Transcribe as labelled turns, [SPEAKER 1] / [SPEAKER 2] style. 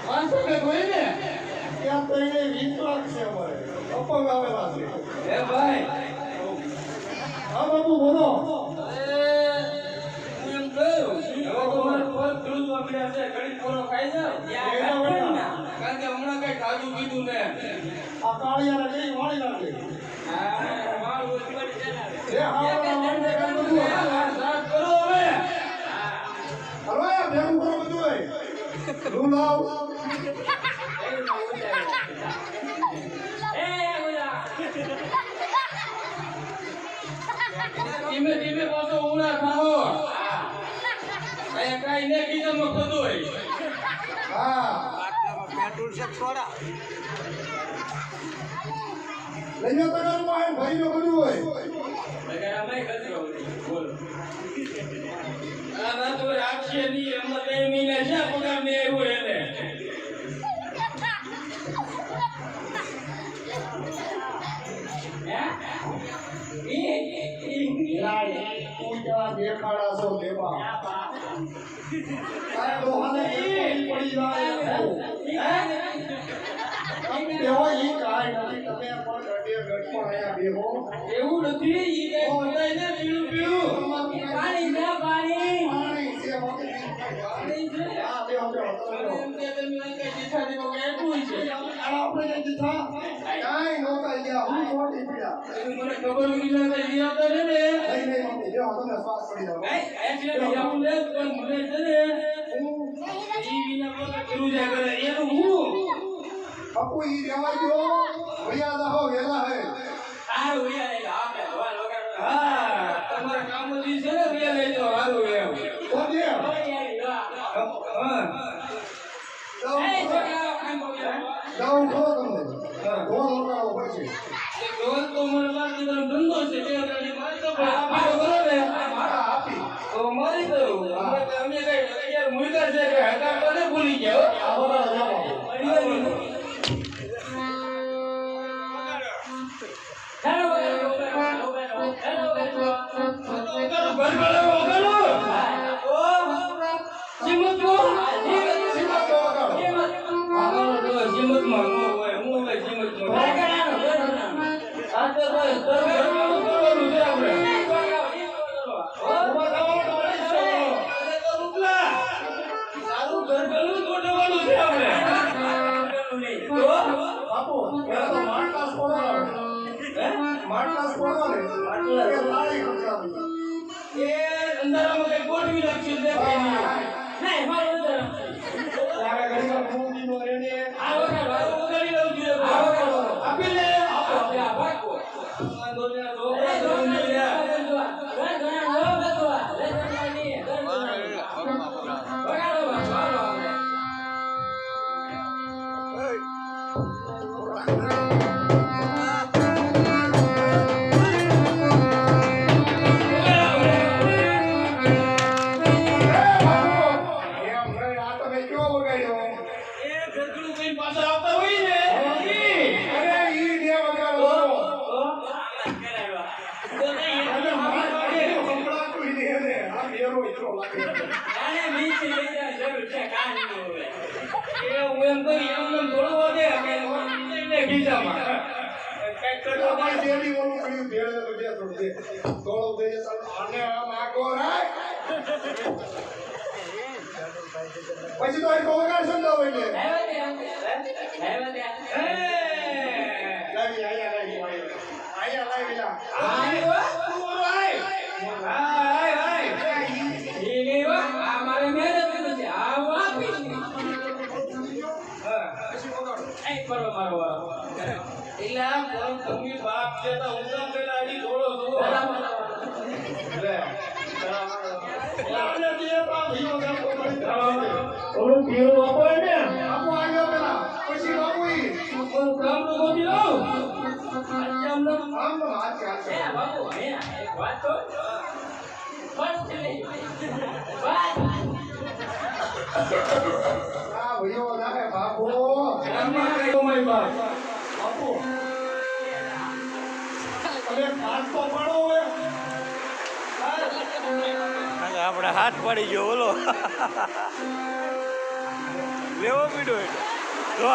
[SPEAKER 1] પાંચસો કે કોઈ ને
[SPEAKER 2] ત્યાં તો એને 20 લાખ છે અમારે અપંગ આવેલા છે
[SPEAKER 1] હે ભાઈ
[SPEAKER 2] હા બાપુ બોલો
[SPEAKER 1] એમ કહ્યું હવે તમારે કોઈ ખેડૂતમાં પડ્યા છે ઘડી પૂરો ખાઈ જાવ કારણ કે હમણાં કઈ ખાધું પીધું ને
[SPEAKER 2] આ કાળિયાને કઈ વાળી નાખે
[SPEAKER 1] મારું ઓછી પડી
[SPEAKER 2] એ હાવડા વાળીને કઈ બધું
[SPEAKER 1] સાફ કરો હવે
[SPEAKER 2] હલો એ ભેગું કરો બધું હોય તું લાવ
[SPEAKER 1] ધીમે ધીમે પાછો ઉના ખાઓ અહીંયા કાઈ ને કીધું ખોદું હોય
[SPEAKER 2] હા
[SPEAKER 3] પેટ્રોલ છે થોડા
[SPEAKER 2] લઈને તો ઘરમાં ભાઈનો બધું હોય
[SPEAKER 1] લગા અમે કચરો બોલો આ ના તો રાખશે ની એમાં 2 મહિના છે પગાર ને આવ્યો એને
[SPEAKER 2] તું ક્યાં દેખાડા છો દેવા તારે દોહાને પડી જાય દેવો ઈ કાઈ નથી તમે પણ ગડે ગડમાં આયા બેહો
[SPEAKER 1] એવું નથી ઈ કઈ બોલાય ને પીળું પીળું પાણી છે પાણી
[SPEAKER 2] પાણી છે
[SPEAKER 1] પાણી છે
[SPEAKER 2] આ બેહો બેહો
[SPEAKER 1] એમ કે તમે કઈ દીઠા દેવો કે પૂછ છે
[SPEAKER 2] આપણે કઈ દીધા કાઈ નહોતા ગયા હું છોડી પડ્યા
[SPEAKER 1] મને ખબર ઉડી ના કઈ દિયા તો ને
[SPEAKER 2] નહીં નહીં મમ્મી બેહો તમે શ્વાસ પડી જાવ
[SPEAKER 1] એકચ્યુઅલી જાવું ને પણ મને છે ને ઈ વિના બોલે કરું જાય કરે એનું હું
[SPEAKER 2] બાપુ ઈ રહેવા દો ભૈયા દહો વેલા હે
[SPEAKER 1] સારું વિયા લઈ આપણે હવા લગાડ હા તમારા કામ દી છે ને વિયા લઈ તો સારું એમ
[SPEAKER 2] કોને
[SPEAKER 1] હા એ
[SPEAKER 2] જાઉં
[SPEAKER 1] છોકરા કામ બોલ્યા
[SPEAKER 2] જાઉં ખો તમને ધોન લગાડવો પડશે
[SPEAKER 1] રોજ તો મને બાર દીવાનો ધંધો છે તે આપણે મારી તો આપી કરો ને
[SPEAKER 2] મારા આપી
[SPEAKER 1] તો મારી તો અમે કઈ યાર મુઈતા છે કે હતા કોને ભૂલી ગયો
[SPEAKER 2] આ બધા જાઓ બાપુ પેલા તો માટલાસ પોડવાનો માટલાસ પોડવાનો એ લાઈ ખર્ચાવી
[SPEAKER 1] એ અંધારામાં કઈ ગોઠવી નાખ્યું દેખાય નહીં મારું અંદર
[SPEAKER 2] ત્યારે ઘડીમાં મૂંગીનો રેને
[SPEAKER 1] આ વખત ઉગાડી લઉં છું આપી લે આપણે આ ભાગો દોનિયા ડોબરા દોનિયા
[SPEAKER 2] પછી તો એક વગાડ સમજાવો એટલે લાવી આયા લાવી આયા લાવી લા બાપ જેતા ઉંગા પેલા આડી થોડો ઓલું પીળું આપો ને આપો આવ્યો પેલા પછી બાપુ ઈ કામ તો ગોતી લો આમ તો હાથ ચાલશે
[SPEAKER 1] બાપુ એક વાત તો
[SPEAKER 2] આ ભઈઓ નાખે બાપુ
[SPEAKER 1] ગામમાં કઈ કમાઈ
[SPEAKER 2] બાપુ અરે પાસ તો પાડો હવે
[SPEAKER 4] આપણે હાથ પડી ગયો બોલો લેવો પીડો જો